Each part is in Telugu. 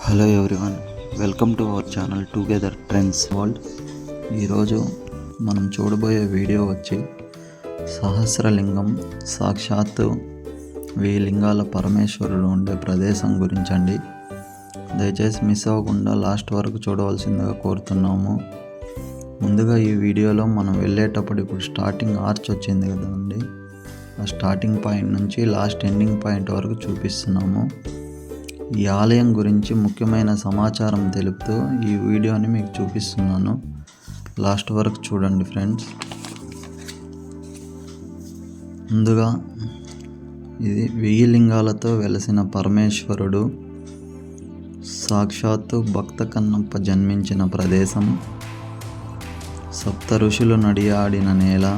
Hello everyone, welcome to our channel together trends world. ఈరోజు మనం చూడబోయే వీడియో వచ్చి సహస్రలింగం, సాక్షాత్తు 1000 లింగాల పరమేశ్వరుడు ఉండే ప్రదేశం గురించండి. దయచేసి మిస్ అవ్వకుండా లాస్ట్ వరకు చూడవలసిందిగా కోరుతున్నాము. ముందుగా ఈ వీడియోలో మనం వెళ్ళేటప్పుడు ఇప్పుడు స్టార్టింగ్ ఆర్చ్ వచ్చింది కదండి, ఆ స్టార్టింగ్ పాయింట్ నుంచి లాస్ట్ ఎండింగ్ పాయింట్ వరకు చూపిస్తున్నాము. ఈ ఆలయం గురించి ముఖ్యమైన సమాచారం తెలుపుతూ ఈ వీడియోని మీకు చూపిస్తున్నాను. లాస్ట్ వరకు చూడండి ఫ్రెండ్స్. ముందుగా ఇది 1000 లింగాలతో వెలసిన పరమేశ్వరుడు, సాక్షాత్తు భక్త కన్నప్ప జన్మించిన ప్రదేశం, సప్త ఋషులు నడియాడిన నేల,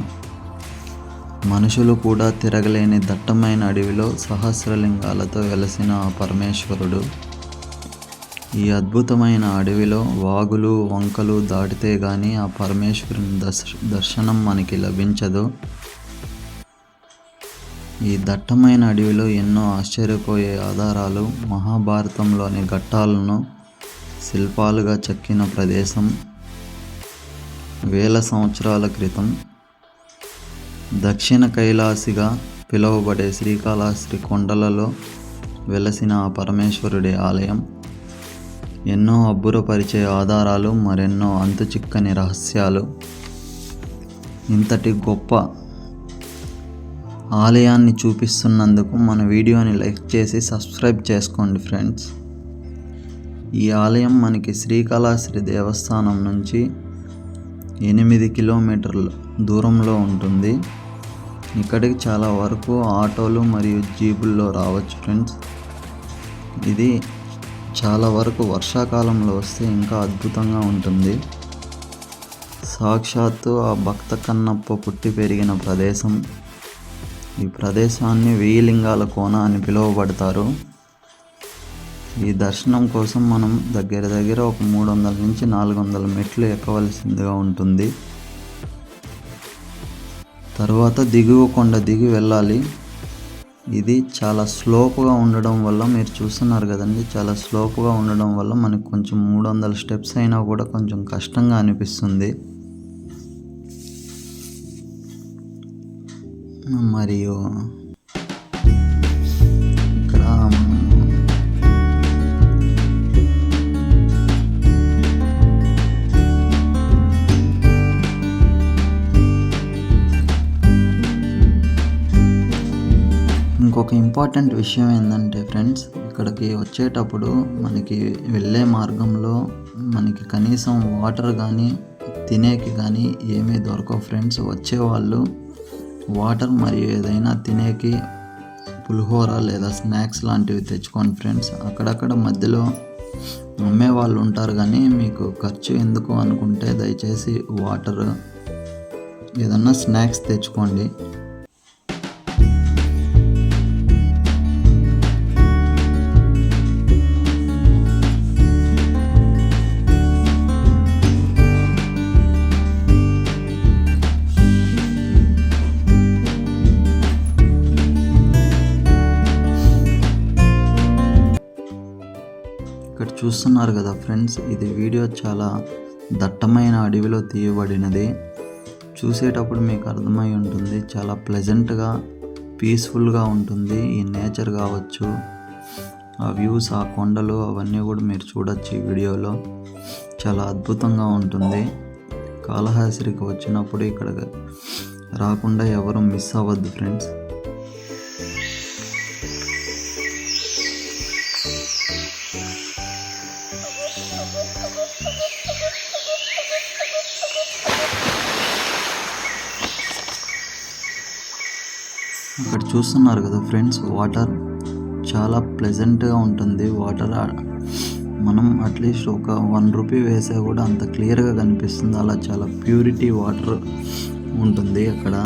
మనుషులు కూడా తిరగలేని దట్టమైన అడవిలో సహస్రలింగాలతో వెలసిన ఆ పరమేశ్వరుడు. ఈ అద్భుతమైన అడవిలో వాగులు వంకలు దాటితే గాని ఆ పరమేశ్వరుని దర్శనం మనకి లభించదు. ఈ దట్టమైన అడవిలో ఎన్నో ఆశ్చర్యపోయే ఆధారాలు, మహాభారతంలోని ఘట్టాలను శిల్పాలుగా చెక్కిన ప్రదేశం. వేల సంవత్సరాల క్రితం దక్షిణ కైలాసిగా పిలువబడే శ్రీకాళహస్తి కొండలలో వెలసిన ఆ పరమేశ్వరుడి ఆలయం. ఎన్నో అబ్బురపరిచే ఆధారాలు, మరెన్నో అంతుచిక్కని రహస్యాలు. ఇంతటి గొప్ప ఆలయాన్ని చూపిస్తున్నందుకు మన వీడియోని లైక్ చేసి సబ్స్క్రైబ్ చేసుకోండి ఫ్రెండ్స్. ఈ ఆలయం మనకి శ్రీకాళహస్తి దేవస్థానం నుంచి 8 కిలోమీటర్ల దూరంలో ఉంటుంది. ఇక్కడికి చాలా వరకు ఆటోలు మరియు జీబుల్లో రావచ్చు ఫ్రెండ్స్. ఇది చాలా వరకు వర్షాకాలంలో వస్తే ఇంకా అద్భుతంగా ఉంటుంది. సాక్షాత్తు ఆ భక్త కన్నప్ప పుట్టి పెరిగిన ప్రదేశం. ఈ ప్రదేశాన్ని 1000 లింగాల కోన అని పిలువబడతారు. ఈ దర్శనం కోసం మనం దగ్గర ఒక 300 నుంచి 400 మెట్లు ఎక్కవలసిందిగా ఉంటుంది. తర్వాత దిగువ కొండ దిగి వెళ్ళాలి. ఇది చాలా స్లోప్గా ఉండడం వల్ల, మీరు చూస్తున్నారు కదండి, చాలా స్లోప్గా ఉండడం వల్ల మనకు కొంచెం 300 స్టెప్స్ అయినా కూడా కొంచెం కష్టంగా అనిపిస్తుంది. మరియు ఇంకొక ఇంపార్టెంట్ విషయం ఏంటంటే ఫ్రెండ్స్, ఇక్కడికి వచ్చేటప్పుడు మనకి వెళ్ళే మార్గంలో మనకి కనీసం వాటర్ కానీ తినేకి కానీ ఏమీ దొరకవు ఫ్రెండ్స్. వచ్చేవాళ్ళు వాటర్ మరియు ఏదైనా తినేకి పులిహోర లేదా స్నాక్స్ లాంటివి తెచ్చుకోండి ఫ్రెండ్స్. అక్కడక్కడ మధ్యలో అమ్మే వాళ్ళు ఉంటారు, కానీ మీకు ఖర్చు ఎందుకు అనుకుంటే దయచేసి వాటర్ ఏదన్నా స్నాక్స్ తెచ్చుకోండి. ఇక్కడ చూస్తున్నారు కదా ఫ్రెండ్స్, ఇది వీడియో చాలా దట్టమైన అడవిలో తీయబడినది. చూసేటప్పుడు మీకు అర్థమై ఉంటుంది, చాలా ప్లెజెంట్గా పీస్ఫుల్గా ఉంటుంది. ఈ నేచర్ కావచ్చు, ఆ వ్యూస్, ఆ కొండలు అవన్నీ కూడా మీరు చూడొచ్చు ఈ వీడియోలో. చాలా అద్భుతంగా ఉంటుంది. కాళహస్తికి వచ్చినప్పుడు ఇక్కడ రాకుండా ఎవరు మిస్ అవ్వద్దు ఫ్రెండ్స్. ఇక్కడ చూస్తున్నారు కదా ఫ్రెండ్స్, వాటర్ చాలా ప్లెజెంట్గా ఉంటుంది. వాటర్ మనం అట్లీస్ట్ ఒక 1 రూపీ వేసా కూడా అంత క్లియర్గా కనిపిస్తుంది. అలా చాలా ప్యూరిటీ వాటర్ ఉంటుంది అక్కడ.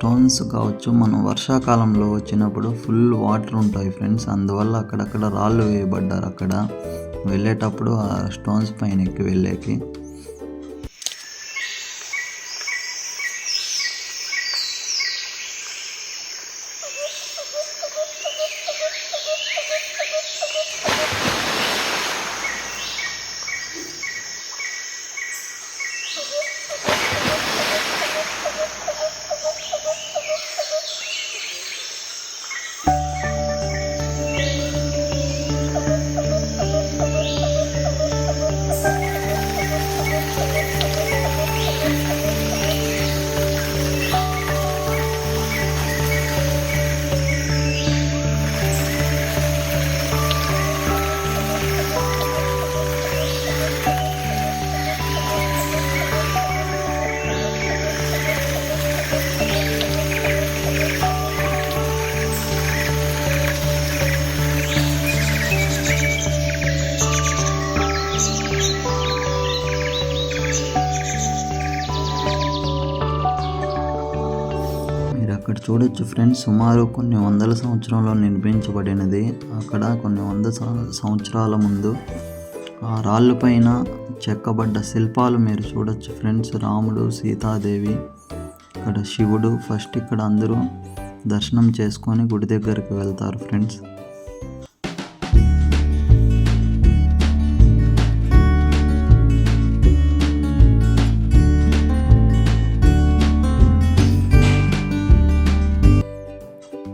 స్టోన్స్ కావచ్చు, మనం వర్షాకాలంలో వచ్చినప్పుడు ఫుల్ వాటర్ ఉంటాయి ఫ్రెండ్స్. అందువల్ల అక్కడక్కడ రాళ్ళు వేయబడ్డారు. అక్కడ వెళ్ళేటప్పుడు ఆ స్టోన్స్ పైన ఎక్కి వెళ్ళేకి. అక్కడ చూడొచ్చు ఫ్రెండ్స్, సుమారు కొన్ని వందల సంవత్సరంలో నిర్మించబడినది. అక్కడ కొన్ని వంద సంవత్సరాల ముందు ఆ రాళ్ళు పైన చెక్కబడ్డ శిల్పాలు మీరు చూడొచ్చు ఫ్రెండ్స్. రాముడు, సీతాదేవి, ఇక్కడ శివుడు. ఫస్ట్ ఇక్కడ అందరూ దర్శనం చేసుకొని గుడి దగ్గరికి వెళ్తారు ఫ్రెండ్స్.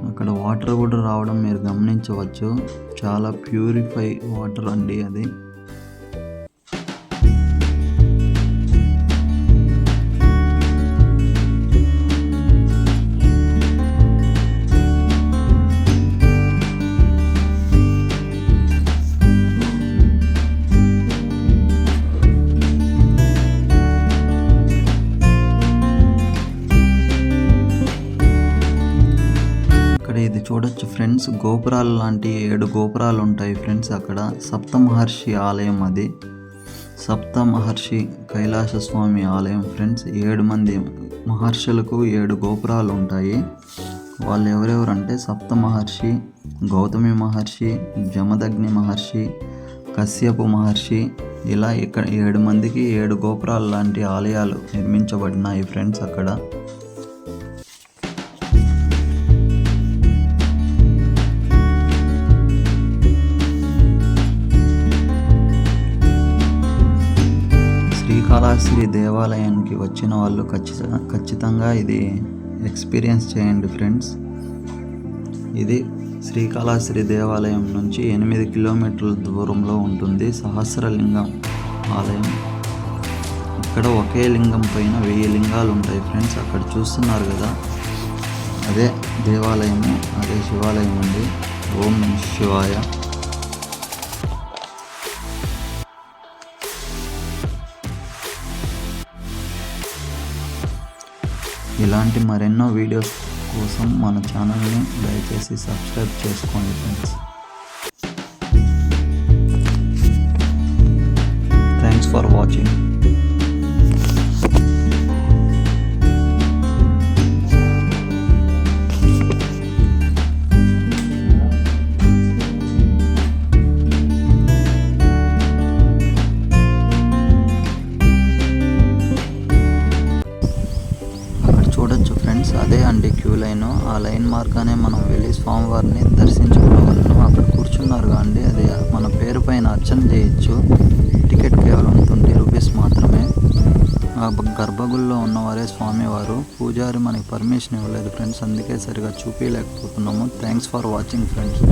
అక్కడ వాటర్ కూడా రావడం మీరు గమనించవచ్చు. చాలా ప్యూరిఫై వాటర్ అండి అది. ఇది చూడొచ్చు ఫ్రెండ్స్, గోపురాలు లాంటి 7 గోపురాలు ఉంటాయి ఫ్రెండ్స్. అక్కడ సప్త మహర్షి ఆలయం. అది సప్త మహర్షి కైలాస స్వామి ఆలయం ఫ్రెండ్స్. 7 మంది మహర్షులకు 7 గోపురాలు ఉంటాయి. వాళ్ళు ఎవరెవరంటే సప్త మహర్షి, గౌతమి మహర్షి, జమదగ్ని మహర్షి, కశ్యపు మహర్షి. ఇలా ఇక్కడ 7 మందికి 7 గోపురాలు లాంటి ఆలయాలు నిర్మించబడినాయి ఫ్రెండ్స్ అక్కడ. శ్రీకాళహస్తి దేవాలయానికి వచ్చిన వాళ్ళు ఖచ్చితంగా ఇది ఎక్స్పీరియన్స్ చేయండి ఫ్రెండ్స్. ఇది శ్రీకాళహస్తి దేవాలయం నుంచి 8 కిలోమీటర్ల దూరంలో ఉంటుంది సహస్రలింగం ఆలయం. ఇక్కడ ఒకే లింగం పైన 1000 లింగాలు ఉంటాయి ఫ్రెండ్స్. అక్కడ చూస్తున్నారు కదా, అదే దేవాలయము, అదే శివాలయం ఉంది. ఓం నమః శివాయ. ఇలాంటి మరెన్నో వీడియోస్ కోసం మన ఛానల్ని దయచేసి సబ్స్క్రైబ్ చేసుకోండి ఫ్రెండ్స్. Thanks for watching. చూడొచ్చు ఫ్రెండ్స్, అదే అండి క్యూ లైన్. ఆ లైన్ మార్గానే మనం వెళ్ళి స్వామివారిని దర్శించుకోగలను. అక్కడ కూర్చున్నారు అండి, అది మన పేరు పైన అర్చన చేయొచ్చు. టికెట్ కేవలం 20 రూపీస్ మాత్రమే. ఆ గర్భగుడిలో ఉన్నవారే స్వామివారు. పూజారి మనకి పర్మిషన్ ఇవ్వలేదు ఫ్రెండ్స్, అందుకే సరిగా చూపించలేకపోతున్నాము. Thanks for watching friends.